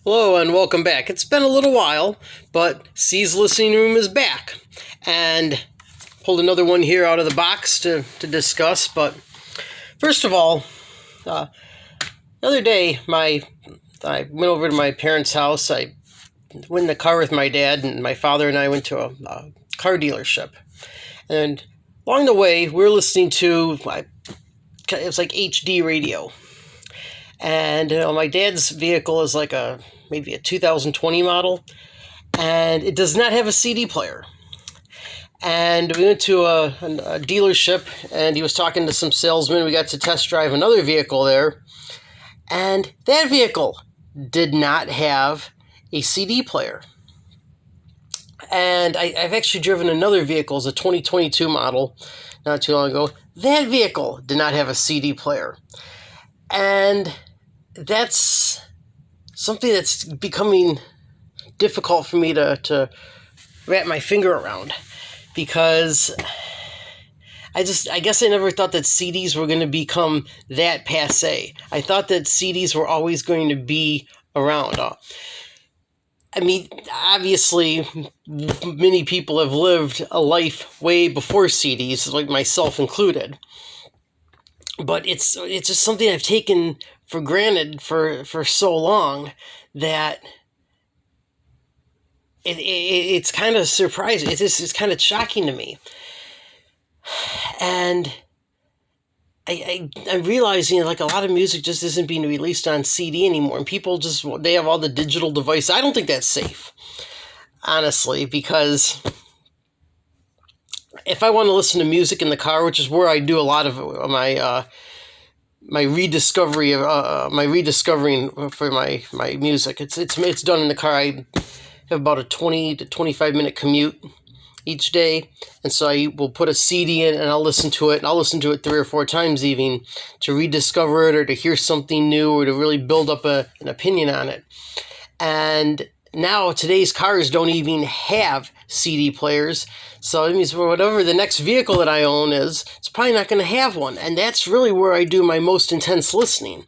Hello and welcome back. It's been a little while, but C's Listening Room is back. And pulled another one here out of the box to discuss. But first of all, the other day I went over to my parents' house. I went in the car with my dad, and my father and I went to a car dealership. And along the way, we were listening to, it was like HD radio. And my dad's vehicle is like maybe a 2020 model, and it does not have a CD player. And we went to a dealership, and he was talking to some salesmen. We got to test drive another vehicle there, and that vehicle did not have a CD player. And I've actually driven another vehicle, it's a 2022 model, not too long ago. That vehicle did not have a CD player. And that's something that's becoming difficult for me to wrap my finger around, because I guess I never thought that CDs were going to become that passé. I thought that CDs were always going to be around. I mean, obviously, many people have lived a life way before CDs, like myself included. But it's just something I've taken for granted for so long that it's kind of surprising. It's kind of shocking to me. And I'm realizing like a lot of music just isn't being released on CD anymore. And people they have all the digital devices. I don't think that's safe, honestly, because if I want to listen to music in the car, which is where I do a lot of my rediscovering for my music, it's done in the car. I have about a 20 to 25 minute commute each day, and so I will put a CD in and I'll listen to it, and I'll listen to it 3 or 4 times even to rediscover it or to hear something new or to really build up an opinion on it. And now today's cars don't even have CD players, so it means whatever the next vehicle that I own is, it's probably not going to have one. And that's really where I do my most intense listening.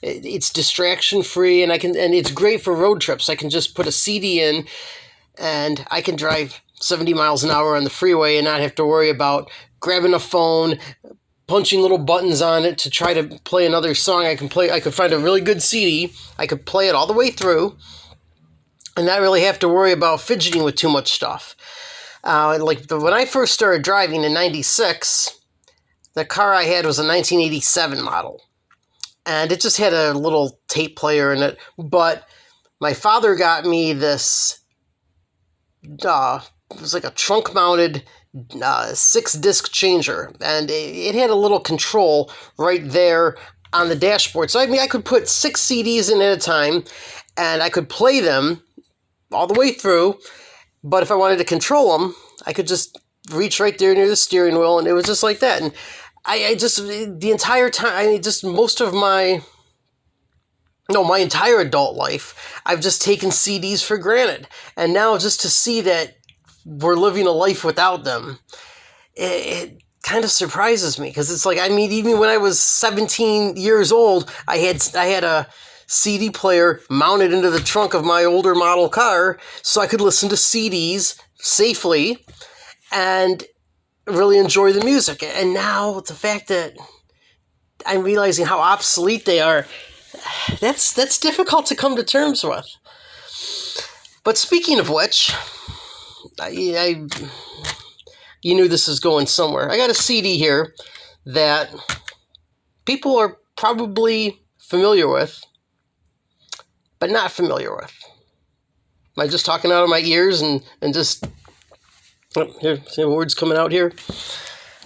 It's distraction free, and it's great for road trips. I can just put a CD in, and I can drive 70 miles an hour on the freeway and not have to worry about grabbing a phone, punching little buttons on it to try to play another song. I could find a really good CD. I could play it all the way through and not really have to worry about fidgeting with too much stuff. When I first started driving in 96, the car I had was a 1987 model. And it just had a little tape player in it. But my father got me this, it was like a trunk-mounted 6-disc changer. And it had a little control right there on the dashboard. So I could put 6 CDs in at a time, and I could play them all the way through. But if I wanted to control them, I could just reach right there near the steering wheel, and it was just like that. And the entire time, my entire adult life, I've just taken CDs for granted. And now just to see that we're living a life without them, it kind of surprises me, because it's like, I mean, even when I was 17 years old, I had a CD player mounted into the trunk of my older model car so I could listen to CDs safely and really enjoy the music. And now the fact that I'm realizing how obsolete they are, that's difficult to come to terms with. But speaking of which, you knew this was going somewhere. I got a CD here that people are probably familiar with, but not familiar with. Am I just talking out of my ears and just, here, see the words coming out here?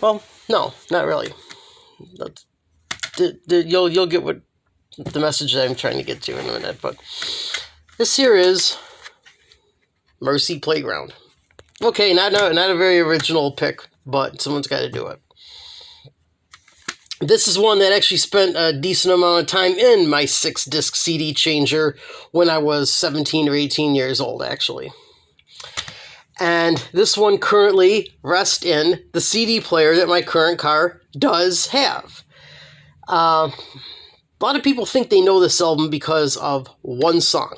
Well, no, not really. You'll get what the message that I'm trying to get to in a minute. But this here is Marcy Playground. Okay, not a very original pick, but someone's got to do it. This is one that actually spent a decent amount of time in my 6-disc CD changer when I was 17 or 18 years old, actually. And this one currently rests in the CD player that my current car does have. A lot of people think they know this album because of one song.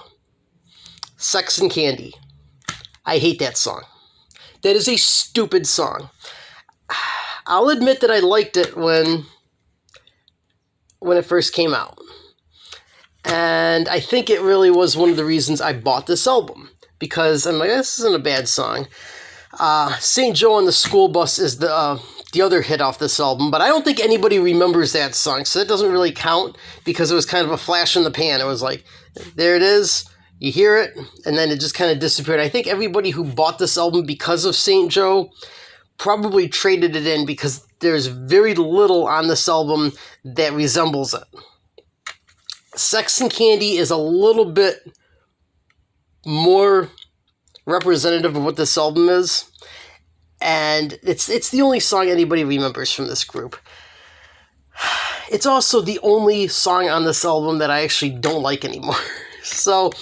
Sex and Candy. I hate that song. That is a stupid song. I'll admit that I liked it when it first came out. And I think it really was one of the reasons I bought this album. Because I'm like, this isn't a bad song. St. Joe on the School Bus is the other hit off this album, but I don't think anybody remembers that song, so that doesn't really count because it was kind of a flash in the pan. It was like, there it is, you hear it, and then it just kind of disappeared. I think everybody who bought this album because of St. Joe probably traded it in because there's very little on this album that resembles it. Sex and Candy is a little bit more representative of what this album is, and it's the only song anybody remembers from this group. It's also the only song on this album that I actually don't like anymore. So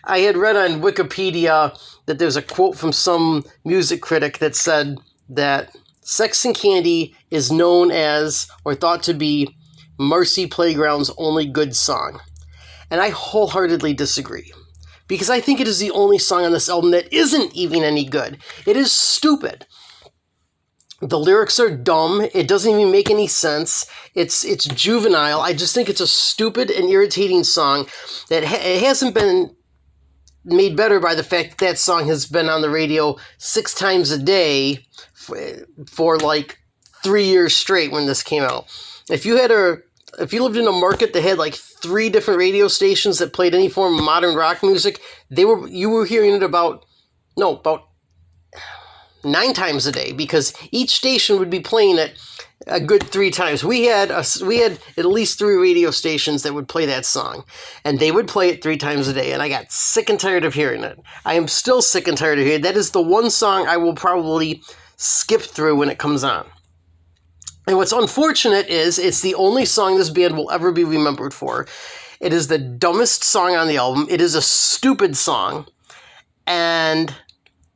I had read on Wikipedia that there's a quote from some music critic that said that Sex and Candy is known as, or thought to be, Marcy Playground's only good song. And I wholeheartedly disagree. Because I think it is the only song on this album that isn't even any good. It is stupid. The lyrics are dumb. It doesn't even make any sense. It's juvenile. I just think it's a stupid and irritating song that it hasn't been made better by the fact that song has been on the radio 6 times a day for like 3 years straight when this came out. If you lived in a market that had like 3 different radio stations that played any form of modern rock music, you were hearing it about 9 times a day, because each station would be playing it a good 3 times. We had at least 3 radio stations that would play that song, and they would play it 3 times a day, and I got sick and tired of hearing it. I am still sick and tired of hearing it. That is the one song I will probably skip through when it comes on. And what's unfortunate is it's the only song this band will ever be remembered for. It is the dumbest song on the album. It is a stupid song. And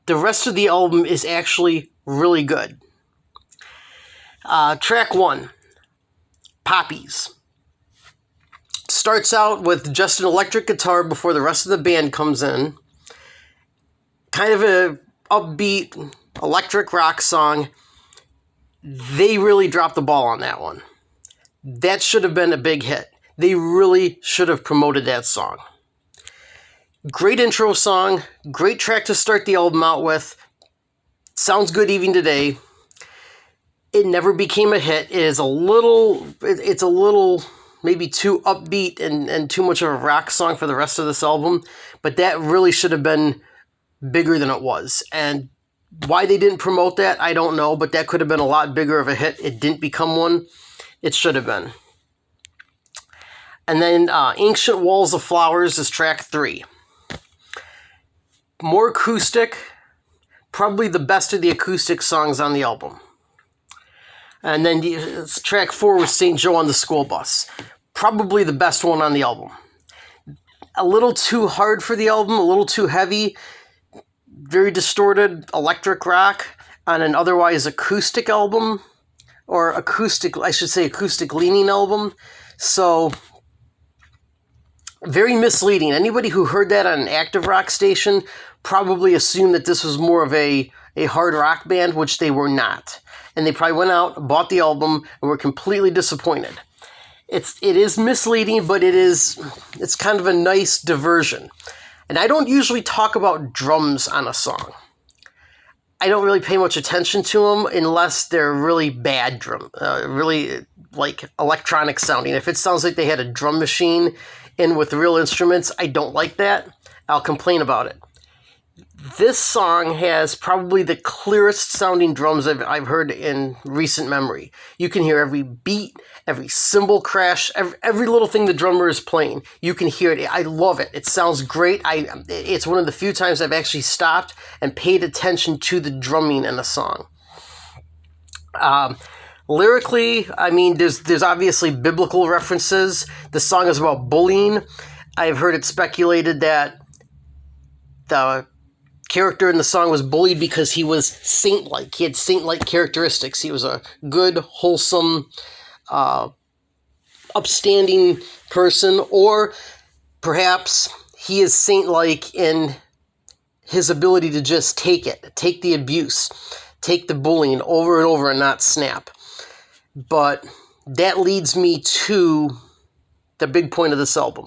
the rest of the album is actually really good. Track 1, Poppies. Starts out with just an electric guitar before the rest of the band comes in. Kind of a upbeat electric rock song. They really dropped the ball on that one. That should have been a big hit. They really should have promoted that song. Great intro song. Great track to start the album out with. Sounds good even today. It never became a hit. It's a little maybe too upbeat and too much of a rock song for the rest of this album. But that really should have been bigger than it was. And why they didn't promote that, I don't know, but that could have been a lot bigger of a hit. It didn't become one. It should have been. And then Ancient Walls of Flowers is track 3. More acoustic, probably the best of the acoustic songs on the album. And then track 4 was St. Joe on the School Bus. Probably the best one on the album. A little too hard for the album, a little too heavy. Very distorted electric rock on an otherwise acoustic album, or acoustic leaning album. So very misleading. Anybody who heard that on an active rock station probably assumed that this was more of a hard rock band, which they were not. And they probably went out, bought the album, and were completely disappointed. It is misleading, but it's kind of a nice diversion. And I don't usually talk about drums on a song. I don't really pay much attention to them unless they're really bad really like electronic sounding. If it sounds like they had a drum machine in with real instruments, I don't like that. I'll complain about it. This song has probably the clearest sounding drums I've heard in recent memory. You can hear every beat, every cymbal crash, every little thing the drummer is playing. You can hear it. I love it. It sounds great. It's one of the few times I've actually stopped and paid attention to the drumming in a song. Lyrically, I mean, there's obviously biblical references. The song is about bullying. I've heard it speculated that the character in the song was bullied because he was saint-like. He had saint-like characteristics. He was a good, wholesome, upstanding person, or perhaps he is saint-like in his ability to just take the abuse, take the bullying over and over and not snap. But that leads me to the big point of this album.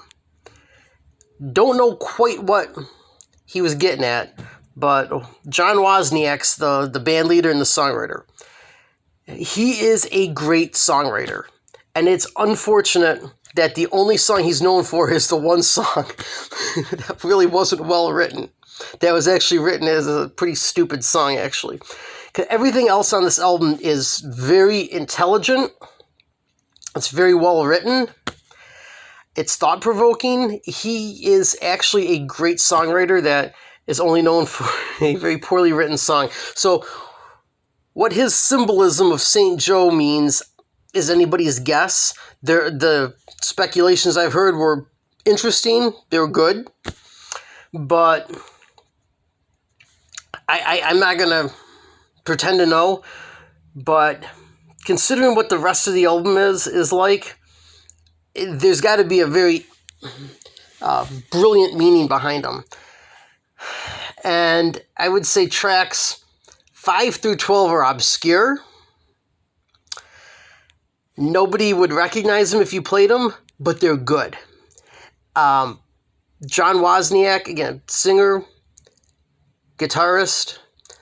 Don't know quite what he was getting at, but John Wozniak's the band leader and the songwriter. He is a great songwriter, and it's unfortunate that the only song he's known for is the one song that really wasn't well written. That was actually written as a pretty stupid song, actually. 'Cause everything else on this album is very intelligent. It's very well written. It's thought-provoking. He is actually a great songwriter that is only known for a very poorly written song. So what his symbolism of St. Joe means is anybody's guess. The speculations I've heard were interesting. They were good. But I'm not going to pretend to know. But considering what the rest of the album is like, there's got to be a very brilliant meaning behind them. And I would say tracks 5 through 12 are obscure. Nobody would recognize them if you played them, but they're good. John Wozniak, again, singer, guitarist,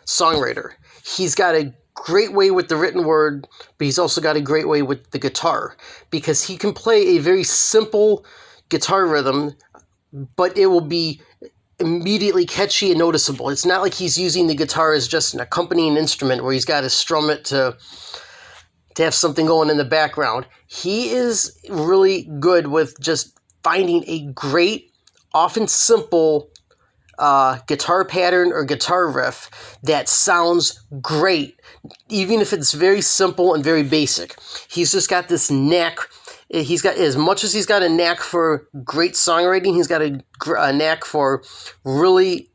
songwriter. He's got a great way with the written word, but he's also got a great way with the guitar because he can play a very simple guitar rhythm, but it will be immediately catchy and noticeable. It's not like he's using the guitar as just an accompanying instrument where he's got to strum it to have something going in the background. He is really good with just finding a great, often simple guitar pattern or guitar riff that sounds great, even if it's very simple and very basic. He's just got this knack. He's got, as much as he's got a knack for great songwriting, he's got a knack for really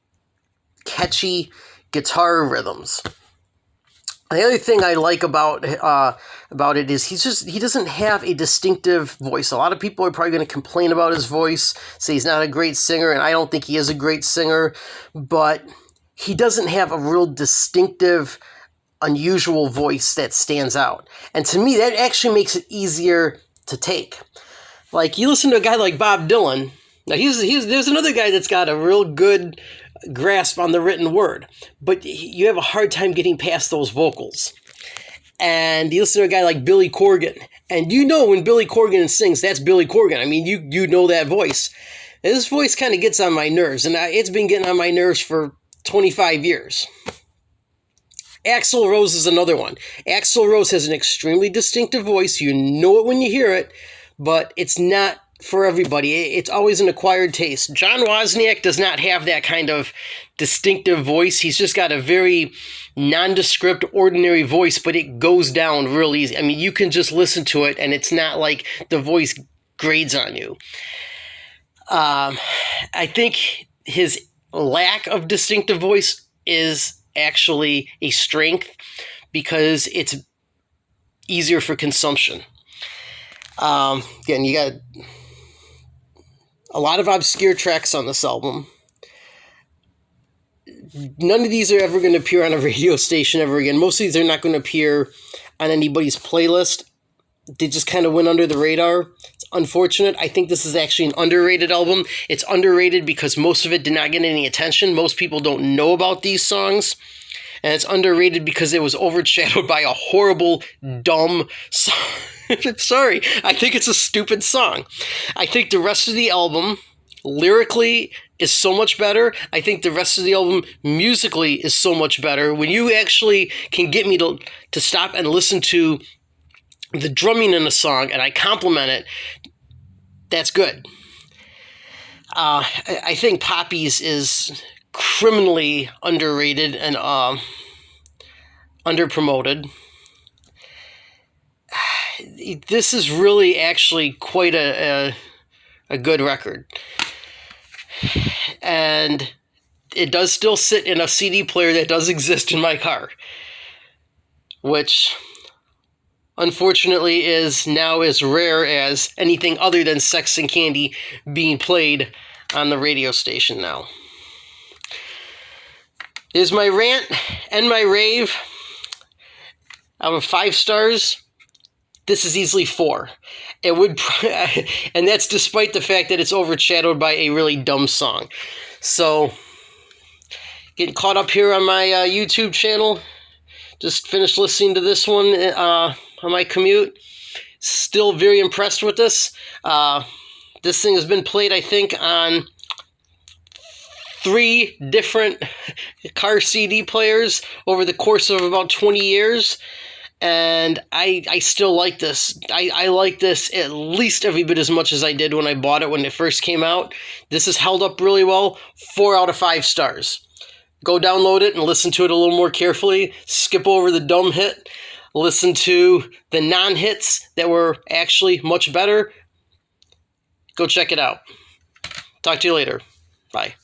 catchy guitar rhythms. The other thing I like about it is he doesn't have a distinctive voice. A lot of people are probably going to complain about his voice, say he's not a great singer, and I don't think he is a great singer, but he doesn't have a real distinctive, unusual voice that stands out. And to me, that actually makes it easier to take. Like, you listen to a guy like Bob Dylan. Now, there's another guy that's got a real good grasp on the written word, but you have a hard time getting past those vocals. And you listen to a guy like Billy Corgan, and you know when Billy Corgan sings, that's Billy Corgan. I mean, you know that voice. And this voice kind of gets on my nerves, and it's been getting on my nerves for 25 years. Axl Rose is another one. Axl Rose has an extremely distinctive voice. You know it when you hear it, but it's not for everybody. It's always an acquired taste. John Wozniak does not have that kind of distinctive voice. He's just got a very nondescript, ordinary voice, but it goes down real easy. I mean, you can just listen to it, and it's not like the voice grades on you. I think his lack of distinctive voice is actually a strength because it's easier for consumption. Again, you got a lot of obscure tracks on this album. None of these are ever going to appear on a radio station ever again. Most of these are not going to appear on anybody's playlist. They just kind of went under the radar. It's unfortunate. I think this is actually an underrated album. It's underrated because most of it did not get any attention. Most people don't know about these songs. And it's underrated because it was overshadowed by a horrible, dumb song. Sorry, I think it's a stupid song. I think the rest of the album, lyrically, is so much better. I think the rest of the album, musically, is so much better. When you actually can get me to stop and listen to the drumming in a song, and I compliment it, that's good. I think Poppies is criminally underrated and underpromoted. This is really actually quite a good record. And it does still sit in a CD player that does exist in my car, which unfortunately is now as rare as anything other than Sex and Candy being played on the radio station now. Here's my rant and my rave. Out of 5 stars, this is easily 4. It would, and that's despite the fact that it's overshadowed by a really dumb song. So, getting caught up here on my YouTube channel. Just finished listening to this one on my commute. Still very impressed with this. This thing has been played, I think, on 3 different car CD players over the course of about 20 years. And I still like this. I like this at least every bit as much as I did when I bought it when it first came out. This has held up really well. 4 out of 5 stars. Go download it and listen to it a little more carefully. Skip over the dumb hit. Listen to the non-hits that were actually much better. Go check it out. Talk to you later. Bye.